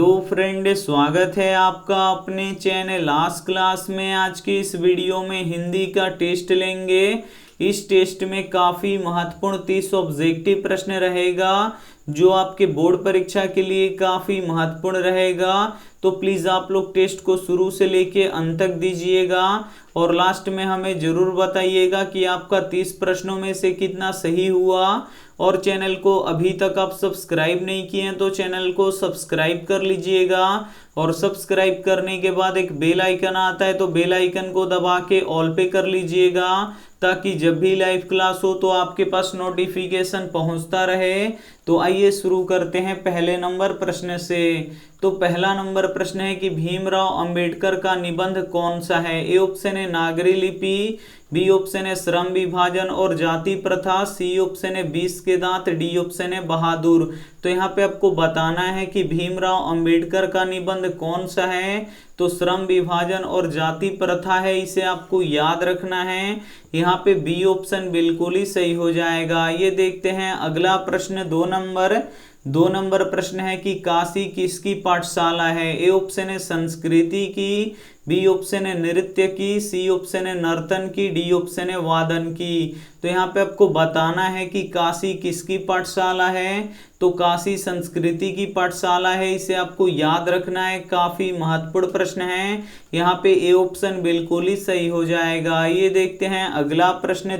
तो फ्रेंड, स्वागत है आपका अपने चैनल लास्ट क्लास में। आज की इस वीडियो में हिंदी का टेस्ट लेंगे। इस टेस्ट में काफ़ी महत्वपूर्ण 30 ऑब्जेक्टिव प्रश्न रहेगा जो आपके बोर्ड परीक्षा के लिए काफ़ी महत्वपूर्ण रहेगा। तो प्लीज़ आप लोग टेस्ट को शुरू से लेके अंत तक दीजिएगा और लास्ट में हमें ज़रूर बताइएगा कि आपका 30 प्रश्नों में से कितना सही हुआ। और चैनल को अभी तक आप सब्सक्राइब नहीं किए हैं तो चैनल को सब्सक्राइब कर लीजिएगा और सब्सक्राइब करने के बाद एक बेल आइकन आता है तो बेल आइकन को दबा के ऑल पे कर लीजिएगा ताकि जब भी लाइव क्लास हो तो आपके पास नोटिफिकेशन पहुंचता रहे। तो आइए शुरू करते हैं पहले नंबर प्रश्न से। तो पहला नंबर प्रश्न है कि भीमराव अंबेडकर का निबंध कौन सा है। ए ऑप्शन है नागरी लिपि, बी ऑप्शन है श्रम विभाजन और जाति प्रथा, सी ऑप्शन है 20 के दांत, डी ऑप्शन है बहादुर। तो यहाँ पे आपको बताना है कि भीमराव अंबेडकर का निबंध कौन सा है। तो श्रम विभाजन और जाति प्रथा है, इसे आपको याद रखना है। यहाँ पे बी ऑप्शन बिल्कुल ही सही हो जाएगा। ये देखते हैं अगला प्रश्न दो नंबर प्रश्न है कि काशी किसकी पाठशाला है। ए ऑप्शन है संस्कृति की, बी ऑप्शन है नृत्य की, सी ऑप्शन है नर्तन की, डी ऑप्शन है वादन की। तो यहाँ पे आपको बताना है कि काशी किसकी पाठशाला है। तो काशी संस्कृति की पाठशाला है, इसे आपको याद रखना है। काफी महत्वपूर्ण प्रश्न है। यहाँ पे ए ऑप्शन बिल्कुल ही सही हो जाएगा। ये देखते हैं अगला प्रश्न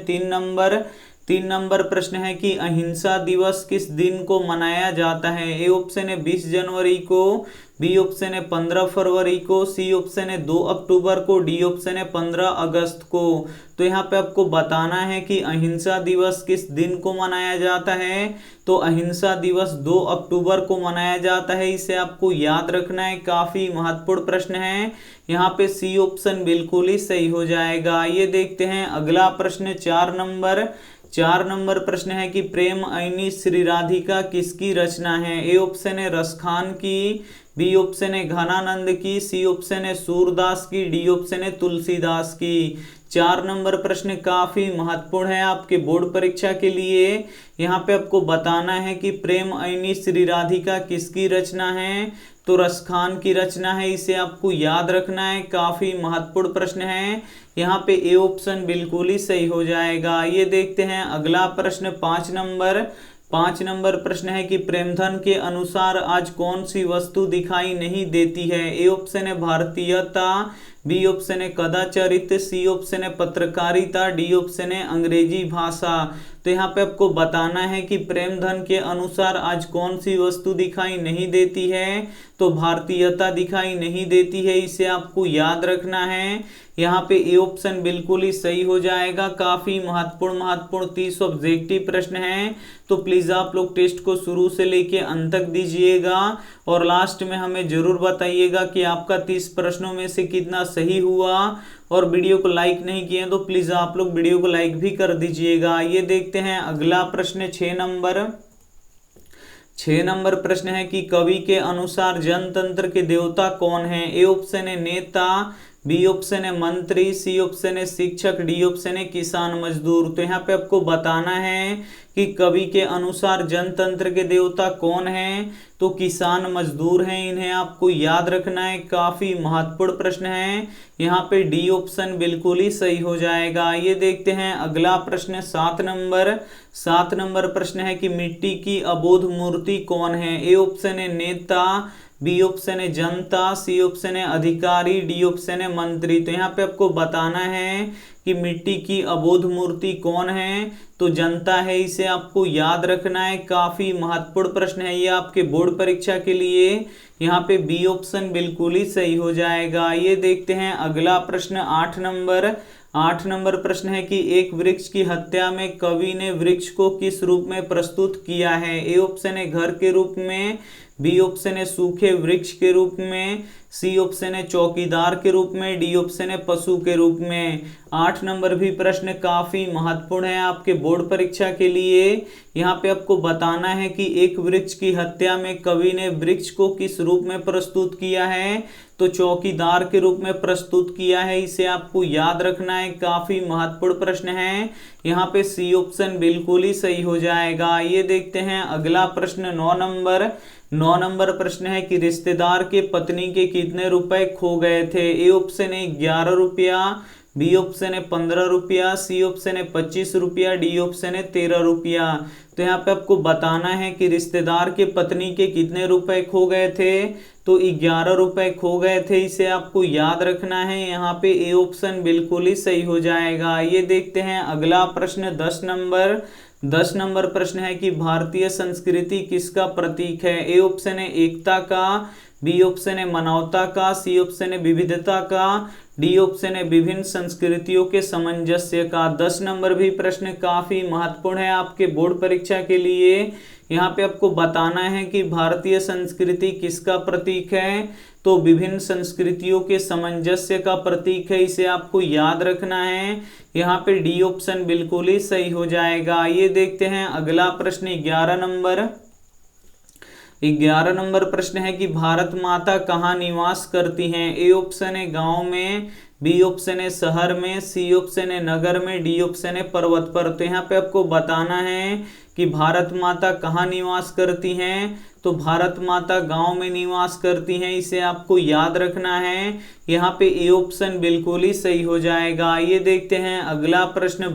3 नंबर प्रश्न है कि अहिंसा दिवस किस दिन को मनाया जाता है। ए ऑप्शन है 20 जनवरी को, बी ऑप्शन है 15 फरवरी को, सी ऑप्शन है 2 अक्टूबर को, डी ऑप्शन है 15 अगस्त को। तो यहाँ पे आपको बताना है कि अहिंसा दिवस किस दिन को मनाया जाता है। तो अहिंसा दिवस 2 अक्टूबर को मनाया जाता है, इसे आपको याद रखना है। काफी महत्वपूर्ण प्रश्न है। यहाँ पे सी ऑप्शन बिल्कुल ही सही हो जाएगा। ये देखते हैं अगला प्रश्न 4 नंबर प्रश्न है कि प्रेम आईनी श्री राधिका किसकी रचना है। ए ऑप्शन है रसखान की, बी ऑप्शन है घनानंद की, सी ऑप्शन है सूरदास की, डी ऑप्शन है तुलसीदास की। 4 नंबर प्रश्न काफी महत्वपूर्ण है आपके बोर्ड परीक्षा के लिए। यहाँ पे आपको बताना है कि प्रेम आईनी श्री राधिका किसकी रचना है। तो रसखान की रचना है, इसे आपको याद रखना है। काफी महत्वपूर्ण प्रश्न है। यहाँ पे ए ऑप्शन बिल्कुल ही सही हो जाएगा। ये देखते हैं अगला प्रश्न 5 नंबर प्रश्न है कि प्रेमधन के अनुसार आज कौन सी वस्तु दिखाई नहीं देती है। ए ऑप्शन है भारतीयता, बी ऑप्शन है कदाचारित्य, सी ऑप्शन है पत्रकारिता, डी ऑप्शन है अंग्रेजी भाषा। तो यहाँ पे आपको बताना है कि प्रेमधन के अनुसार आज कौन सी वस्तु दिखाई नहीं देती है। तो भारतीयता दिखाई नहीं देती है, इसे आपको याद रखना है। यहाँ पे ए ऑप्शन बिल्कुल ही सही हो जाएगा। काफी महत्वपूर्ण 30 ऑब्जेक्टिव प्रश्न हैं। तो प्लीज आप लोग टेस्ट को शुरू से लेके अंत तक दीजिएगा और लास्ट में हमें जरूर बताइएगा कि आपका 30 प्रश्नों में से कितना सही हुआ। और वीडियो को लाइक नहीं किए तो प्लीज आप लोग वीडियो को लाइक भी कर दीजिएगा। ये देखते हैं अगला प्रश्न 6 नंबर प्रश्न है कि कवि के अनुसार जनतंत्र के देवता कौन है। ए ऑप्शन है नेता, बी ऑप्शन है मंत्री, सी ऑप्शन है शिक्षक, डी ऑप्शन है किसान मजदूर। तो यहाँ पे आपको बताना है कि कवि के अनुसार जनतंत्र के देवता कौन है। तो किसान मजदूर हैं, इन्हें आपको याद रखना है। काफी महत्वपूर्ण प्रश्न है। यहाँ पे डी ऑप्शन बिल्कुल ही सही हो जाएगा। ये देखते हैं अगला प्रश्न 7 नंबर प्रश्न है कि मिट्टी की अबोध मूर्ति कौन है। ए ऑप्शन है नेता, बी ऑप्शन है जनता, सी ऑप्शन है अधिकारी, डी ऑप्शन है मंत्री। तो यहाँ पे आपको बताना है कि मिट्टी की अबोध मूर्ति कौन है। तो जनता है, इसे आपको याद रखना है। काफी महत्वपूर्ण प्रश्न है ये आपके बोर्ड परीक्षा के लिए। यहाँ पे बी ऑप्शन बिल्कुल ही सही हो जाएगा। ये देखते हैं अगला प्रश्न 8 नंबर प्रश्न है कि एक वृक्ष की हत्या में कवि ने वृक्ष को किस रूप में प्रस्तुत किया है। ए ऑप्शन है घर के रूप में, बी ऑप्शन है सूखे वृक्ष के रूप में, सी ऑप्शन है चौकीदार के रूप में, डी ऑप्शन है पशु के रूप में। 8 नंबर भी प्रश्न काफी महत्वपूर्ण है आपके बोर्ड परीक्षा के लिए। यहाँ पे आपको बताना है कि एक वृक्ष की हत्या में कवि ने वृक्ष को किस रूप में प्रस्तुत किया है। तो चौकीदार के रूप में प्रस्तुत किया है, इसे आपको याद रखना है। काफी महत्वपूर्ण प्रश्न है। यहाँ पे सी ऑप्शन बिल्कुल ही सही हो जाएगा। ये देखते हैं अगला प्रश्न 9 नंबर प्रश्न है कि रिश्तेदार के पत्नी के कितने रुपए खो गए थे। ए ऑप्शन है 11 रुपया, बी ऑप्शन है 15 रुपया, सी ऑप्शन है 25 रुपया, डी ऑप्शन है 13 रुपया। तो यहाँ पे आपको बताना है कि रिश्तेदार के पत्नी के कितने रुपए खो गए थे। तो 11 रुपए खो गए थे, इसे आपको याद रखना है। यहाँ पे ए ऑप्शन बिल्कुल ही सही हो जाएगा। ये देखते हैं अगला प्रश्न 10 नंबर प्रश्न है कि भारतीय संस्कृति किसका प्रतीक है। ए ऑप्शन है एकता का, बी ऑप्शन है मानवता का, सी ऑप्शन है विविधता का, डी ऑप्शन है विभिन्न संस्कृतियों के सामंजस्य का। 10 नंबर भी प्रश्न काफी महत्वपूर्ण है आपके बोर्ड परीक्षा के लिए। यहाँ पे आपको बताना है कि भारतीय संस्कृति किसका प्रतीक है। तो विभिन्न संस्कृतियों के सामंजस्य का प्रतीक है, इसे आपको याद रखना है। यहाँ पे डी ऑप्शन बिल्कुल ही सही हो जाएगा। ये देखते हैं अगला प्रश्न 11 नंबर प्रश्न है कि भारत माता कहाँ निवास करती हैं। ए ऑप्शन है गांव में, बी ऑप्शन है शहर में, सी ऑप्शन है नगर में, डी ऑप्शन है पर्वत पर। तो यहाँ पे आपको बताना है कि भारत माता कहाँ निवास करती हैं। तो भारत माता गांव में निवास करती हैं, इसे आपको याद रखना है। यहाँ पे ए ऑप्शन बिल्कुल ही सही हो जाएगा। ये देखते हैं अगला प्रश्न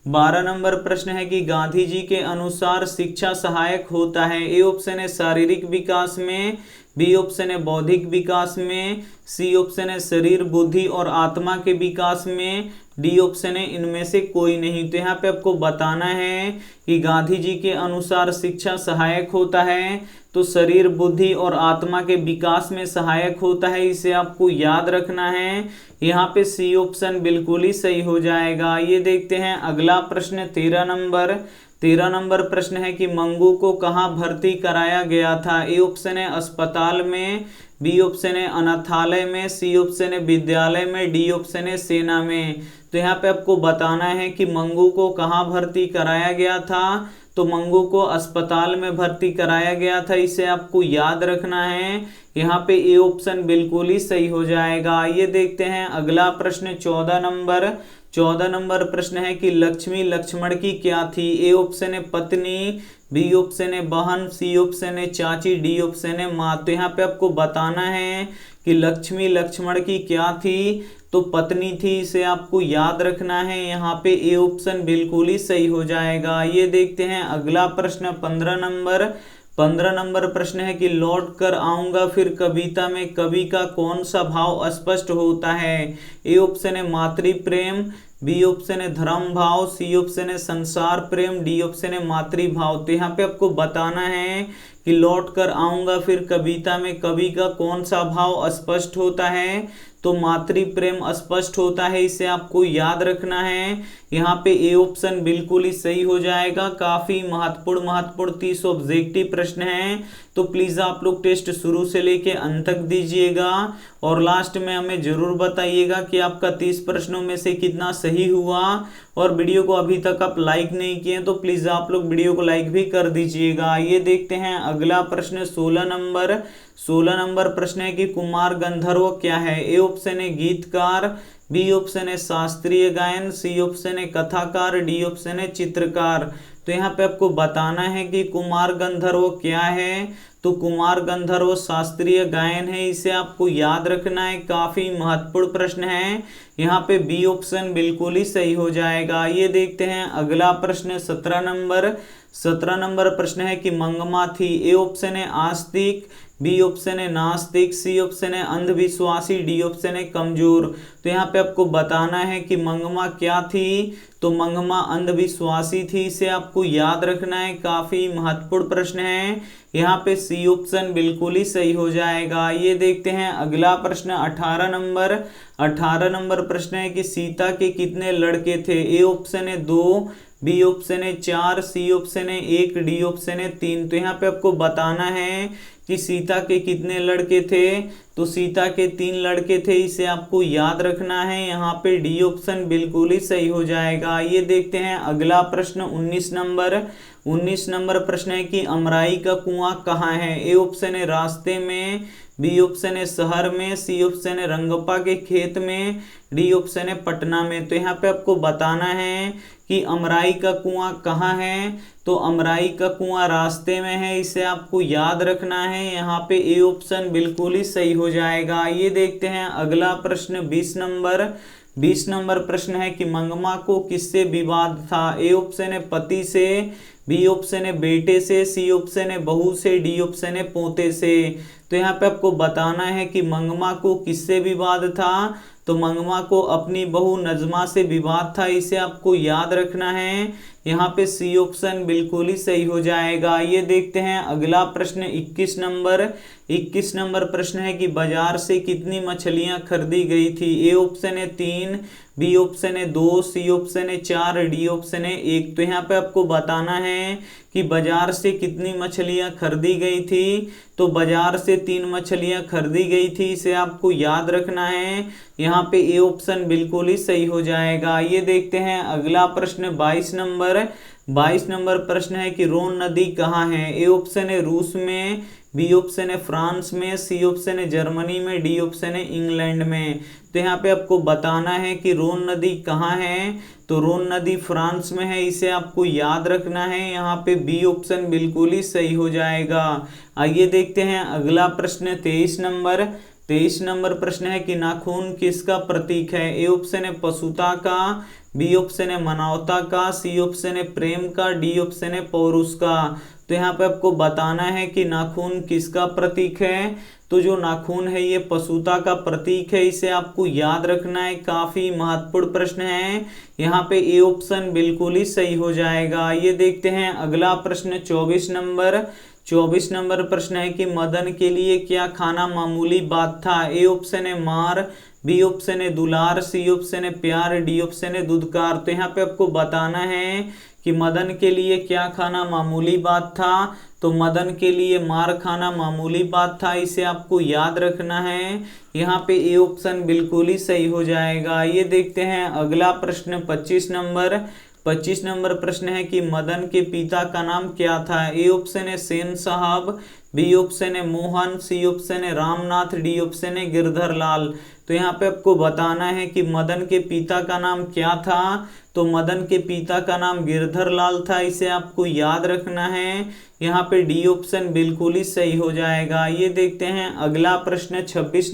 12 नंबर प्रश्न है कि गांधी जी के अनुसार शिक्षा सहायक होता है। ए ऑप्शन है शारीरिक विकास में, बी ऑप्शन है बौद्धिक विकास में, सी ऑप्शन है शरीर बुद्धि और आत्मा के विकास में, डी ऑप्शन है इनमें से कोई नहीं। तो यहाँ पे आपको बताना है कि गांधी जी के अनुसार शिक्षा सहायक होता है, तो शरीर बुद्धि और आत्मा के विकास में सहायक होता है, इसे आपको याद रखना है। यहाँ पे सी ऑप्शन बिल्कुल ही सही हो जाएगा। ये देखते हैं अगला प्रश्न 13 नंबर प्रश्न है कि मंगू को कहाँ भर्ती कराया गया था। ए ऑप्शन है अस्पताल में, बी ऑप्शन है अनाथालय में, सी ऑप्शन है विद्यालय में, डी ऑप्शन है सेना में। तो यहाँ पे आपको बताना है कि मंगू को कहाँ भर्ती कराया गया था। तो मंगू को अस्पताल में भर्ती कराया गया था, इसे आपको याद रखना है। यहाँ पे ए ऑप्शन बिल्कुल ही सही हो जाएगा। ये देखते हैं अगला प्रश्न 14 नंबर प्रश्न है कि लक्ष्मी लक्ष्मण की क्या थी। ए ऑप्शन है पत्नी, बी ऑप्शन है बहन, सी ऑप्शन है चाची, डी ऑप्शन है माँ। तो यहाँ पे आपको बताना है कि लक्ष्मी लक्ष्मण की क्या थी। तो पत्नी थी, इसे आपको याद रखना है। यहाँ पे ए ऑप्शन बिल्कुल ही सही हो जाएगा। ये देखते हैं अगला प्रश्न 15 नंबर प्रश्न है कि लौट कर आऊंगा फिर कविता में कवि का कौन सा भाव स्पष्ट होता है। ए ऑप्शन है मातृ प्रेम, बी ऑप्शन है धर्म भाव, सी ऑप्शन है संसार प्रेम, डी ऑप्शन है मातृ भाव। तो यहाँ पे आपको बताना है कि लौट कर आऊंगा फिर कविता में कवि का कौन सा भाव स्पष्ट होता है। तो मातृ प्रेम स्पष्ट होता है, इसे आपको याद रखना है। यहाँ पे ए ऑप्शन बिल्कुल ही सही हो जाएगा। काफी महत्वपूर्ण 30 ऑब्जेक्टिव प्रश्न हैं, तो प्लीज आप लोग टेस्ट शुरू से लेके अंत तक दीजिएगा और लास्ट में हमें जरूर बताइएगा कि आपका 30 प्रश्नों में से कितना सही हुआ। और वीडियो को अभी तक आप लाइक नहीं किए तो प्लीज आप लोग वीडियो को लाइक भी कर दीजिएगा। ये देखते हैं अगला प्रश्न 16 नंबर प्रश्न है कि कुमार गंधर्व क्या है। ए ऑप्शन है गीतकार, बी ऑप्शन है शास्त्रीय गायन, सी ऑप्शन है कथाकार, डी ऑप्शन है चित्रकार। तो यहाँ पे आपको बताना है कि कुमार गंधर्व क्या है। तो कुमार गंधर्व शास्त्रीय गायन है, इसे आपको याद रखना है। काफी महत्वपूर्ण प्रश्न है। यहाँ पे बी ऑप्शन बिल्कुल ही सही हो जाएगा। ये देखते हैं अगला प्रश्न 17 नंबर प्रश्न है कि मंगमा थी। ए ऑप्शन है आस्तिक, बी ऑप्शन है नास्तिक, सी ऑप्शन है अंधविश्वासी, डी ऑप्शन है कमजोर। तो यहाँ पे आपको बताना है कि मंगमा क्या थी। तो मंगमा अंधविश्वासी थी, इसे आपको याद रखना है। काफी महत्वपूर्ण प्रश्न है। यहाँ पे सी ऑप्शन बिल्कुल ही सही हो जाएगा। ये देखते हैं अगला प्रश्न 18 नंबर प्रश्न है कि सीता के कितने लड़के थे। ए ऑप्शन है 2, बी ऑप्शन है 4, सी ऑप्शन है 1, डी ऑप्शन है 3। तो यहाँ पे आपको बताना है कि सीता के कितने लड़के थे। तो सीता के 3 लड़के थे, इसे आपको याद रखना है। यहाँ पे डी ऑप्शन बिल्कुल ही सही हो जाएगा। ये देखते हैं अगला प्रश्न 19 19 नंबर प्रश्न है कि अमराई का कुआं कहाँ है। ए ऑप्शन है रास्ते में, बी ऑप्शन है शहर में, सी ऑप्शन है रंगप्पा के खेत में, डी ऑप्शन है पटना में। तो यहाँ पे आपको बताना है कि अमराई का कुआं कहाँ है। तो अमराई का कुआं रास्ते में है, इसे आपको याद रखना है। यहाँ पे ए ऑप्शन बिल्कुल ही सही हो जाएगा। ये देखते हैं अगला प्रश्न 20 नंबर प्रश्न है कि मंगमा को किससे विवाद था। ए ऑप्शन है पति से, बी ऑप्शन है बेटे से, सी ऑप्शन है बहू से, डी ऑप्शन है पोते से। तो यहाँ पे आपको बताना है कि मंगमा को किससे विवाद था। तो मंगमा को अपनी बहू नजमा से विवाद था, इसे आपको याद रखना है। यहाँ पे सी ऑप्शन बिल्कुल ही सही हो जाएगा। ये देखते हैं अगला प्रश्न 21 नंबर प्रश्न है कि बाजार से कितनी मछलियां खरीदी गई थी। ए ऑप्शन है 3, बी ऑप्शन है 2, सी ऑप्शन है 4, डी ऑप्शन है 1। तो यहाँ पे आपको बताना है कि बाजार से कितनी मछलियां खरीदी गई थी। तो बाजार से 3 मछलियां खरीदी गई थी, इसे आपको याद रखना है। यहाँ पे ए ऑप्शन बिल्कुल ही सही हो जाएगा। ये देखते हैं अगला प्रश्न 22 नंबर प्रश्न है कि रोन नदी कहाँ है। ए ऑप्शन है रूस में, बी ऑप्शन है फ्रांस में, सी ऑप्शन है जर्मनी में, डी ऑप्शन है इंग्लैंड में। तो यहाँ पे आपको बताना है कि रोन नदी कहाँ है। तो रोन नदी फ्रांस में है, इसे आपको याद रखना है। यहाँ पे बी ऑप्शन बिल्कुल ही सही हो जाएगा। आइए देखते हैं अगला प्रश्न 23 नंबर प्रश्न है कि नाखून किसका प्रतीक है। ए ऑप्शन है पशुता का, बी ऑप्शन है मानवता का, सी ऑप्शन है प्रेम का, डी ऑप्शन है पौरुष का। तो यहाँ पे आपको बताना है कि नाखून किसका प्रतीक है। तो जो नाखून है ये पशुता का प्रतीक है, इसे आपको याद रखना है। काफी महत्वपूर्ण प्रश्न है। यहाँ पे ए ऑप्शन बिल्कुल ही सही हो जाएगा। ये देखते हैं अगला प्रश्न 24 नंबर प्रश्न है कि मदन के लिए क्या खाना मामूली बात था। ए ऑप्शन है मार, बी ऑप्शन है दुलार, सी ऑप्शन है प्यार, डी ऑप्शन है दुदकार। तो यहाँ पे आपको बताना है कि मदन के लिए क्या खाना मामूली बात था। तो मदन के लिए मार खाना मामूली बात था, इसे आपको याद रखना है। यहाँ पे ए ऑप्शन बिल्कुल ही सही हो जाएगा। ये देखते हैं अगला प्रश्न 25 नंबर प्रश्न है कि मदन के पिता का नाम क्या था। ए ऑप्शन है सेन साहब, बी ऑप्शन है मोहन, सी ऑप्शन है रामनाथ, डी ऑप्शन है गिरधर लाल। तो यहाँ पे आपको बताना है कि मदन के पिता का नाम क्या था। तो मदन के पिता का नाम गिरधर लाल था, इसे आपको याद रखना है। यहाँ पे डी ऑप्शन बिल्कुल ही सही हो जाएगा। ये देखते हैं अगला प्रश्न 26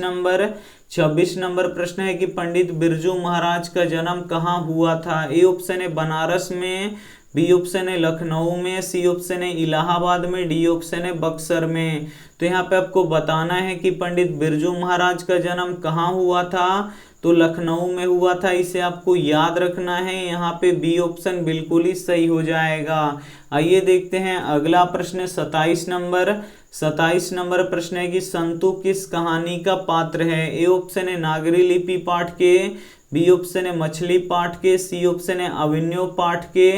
नंबर प्रश्न है कि पंडित बिरजू महाराज का जन्म कहाँ हुआ था। ए ऑप्शन है बनारस में, बी ऑप्शन है लखनऊ में, सी ऑप्शन है इलाहाबाद में, डी ऑप्शन है बक्सर में। तो यहाँ पे आपको बताना है कि पंडित बिरजू महाराज का जन्म कहाँ हुआ था। तो लखनऊ में हुआ था, इसे आपको याद रखना है। यहाँ पे बी ऑप्शन बिल्कुल ही सही हो जाएगा। आइए देखते हैं अगला प्रश्न 27 नंबर प्रश्न है कि संतु किस कहानी का पात्र है। ए ऑप्शन है नागरी लिपि पाठ के, बी ऑप्शन है मछली पाठ के, सी ऑप्शन है अभिनव पाठ के,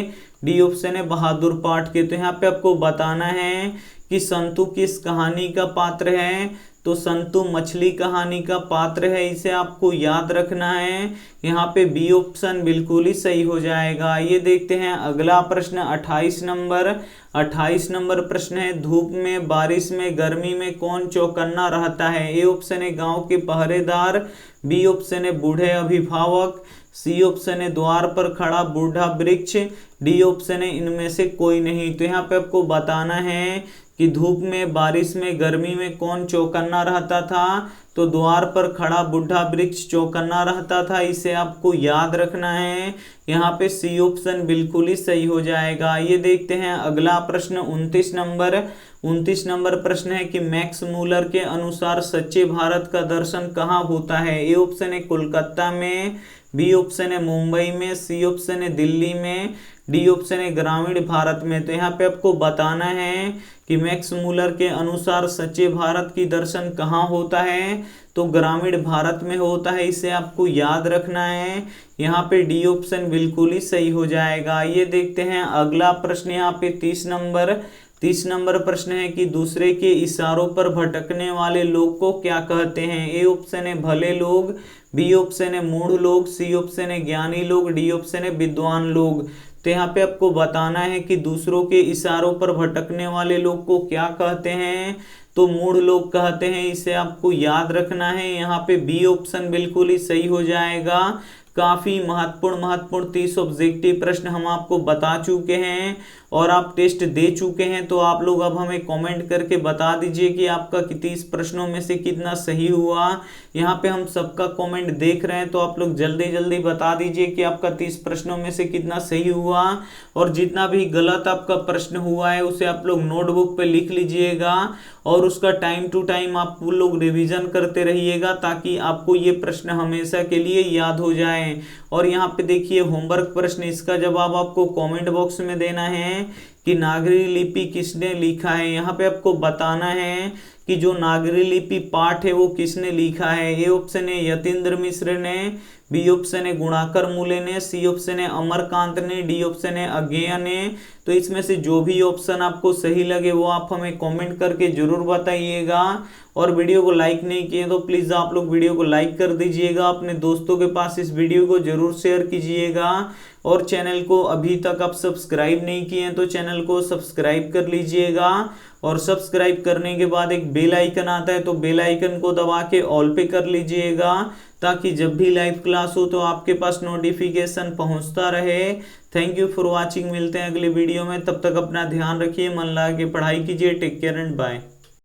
डी ऑप्शन है बहादुर पाठ के। तो यहाँ पे आपको बताना है कि संतु किस कहानी का पात्र है। तो संतु मछली कहानी का पात्र है, इसे आपको याद रखना है। यहाँ पे बी ऑप्शन बिल्कुल ही सही हो जाएगा। ये देखते हैं अगला प्रश्न 28 नंबर प्रश्न है धूप में, बारिश में, गर्मी में कौन चौकन्ना रहता है। ए ऑप्शन है गांव के पहरेदार, बी ऑप्शन है बूढ़े अभिभावक, सी ऑप्शन है द्वार पर खड़ा बूढ़ा वृक्ष, डी ऑप्शन है इनमें से कोई नहीं। तो यहाँ पे आपको बताना है कि धूप में, बारिश में, गर्मी में कौन चौकन्ना रहता था। तो द्वार पर खड़ा बूढ़ा वृक्ष चौकन्ना रहता था, इसे आपको याद रखना है। यहाँ पे सी ऑप्शन बिल्कुल ही सही हो जाएगा। ये देखते हैं अगला प्रश्न 29 नंबर प्रश्न है कि मैक्स मूलर के अनुसार सच्चे भारत का दर्शन कहाँ होता है। ए ऑप्शन है कोलकाता में, बी ऑप्शन है मुंबई में, सी ऑप्शन है दिल्ली में, डी ऑप्शन है ग्रामीण भारत में। तो यहाँ पे आपको बताना है कि मैक्स मूलर के अनुसार सच्चे भारत की दर्शन कहाँ होता है। तो ग्रामीण भारत में होता है, इसे आपको याद रखना है। यहाँ पे डी ऑप्शन बिल्कुल ही सही हो जाएगा। ये देखते हैं अगला प्रश्न यहाँ पे 30 नंबर प्रश्न है कि दूसरे के इशारों पर भटकने वाले लोग को क्या कहते हैं। ए ऑप्शन है भले लोग, बी ऑप्शन है मूढ़ लोग, सी ऑप्शन है ज्ञानी लोग, डी ऑप्शन है विद्वान लोग। तो यहाँ पे आपको बताना है कि दूसरों के इशारों पर भटकने वाले लोग को क्या कहते हैं, तो मूढ़ लोग कहते हैं। इसे आपको याद रखना है। यहाँ पे बी ऑप्शन बिल्कुल ही सही हो जाएगा। काफी महत्वपूर्ण 30 ऑब्जेक्टिव प्रश्न हम आपको बता चुके हैं और आप टेस्ट दे चुके हैं। तो आप लोग अब हमें कमेंट करके बता दीजिए कि आपका 30 प्रश्नों में से कितना सही हुआ। यहाँ पे हम सबका कमेंट देख रहे हैं, तो आप लोग जल्दी जल्दी बता दीजिए कि आपका 30 प्रश्नों में से कितना सही हुआ। और जितना भी गलत आपका प्रश्न हुआ है उसे आप लोग नोटबुक पे लिख लीजिएगा और उसका टाइम टू टाइम आप लोग रिवीजन करते रहिएगा, ताकि आपको ये प्रश्न हमेशा के लिए याद हो जाए। और यहाँ पे देखिए होमवर्क प्रश्न, इसका जवाब आपको कमेंट बॉक्स में देना है कि नागरी लिपि किसने लिखा है। यहाँ पे आपको बताना है कि जो नागरी लिपि पाठ है वो किसने लिखा है। ए ऑप्शन है यतीन्द्र मिश्र ने, बी ऑप्शन है गुणाकर मूले ने, सी ऑप्शन है अमरकांत ने, डी ऑप्शन है अज्ञेय ने। तो इसमें से जो भी ऑप्शन आपको सही लगे वो आप हमें कमेंट करके जरूर बताइएगा। और वीडियो को लाइक नहीं किए तो प्लीज़ आप लोग वीडियो को लाइक कर दीजिएगा, अपने दोस्तों के पास इस वीडियो को जरूर शेयर कीजिएगा। और चैनल को अभी तक आप सब्सक्राइब नहीं किए हैं तो चैनल को सब्सक्राइब कर लीजिएगा। और सब्सक्राइब करने के बाद एक बेल आइकन आता है, तो बेल आइकन को दबा के ऑल पे कर लीजिएगा, ताकि जब भी लाइव क्लास हो तो आपके पास नोटिफिकेशन पहुंचता रहे। Thank you for watching. मिलते हैं अगले वीडियो में, तब तक अपना ध्यान रखिए, मन लगा के पढ़ाई कीजिए। Take care and bye.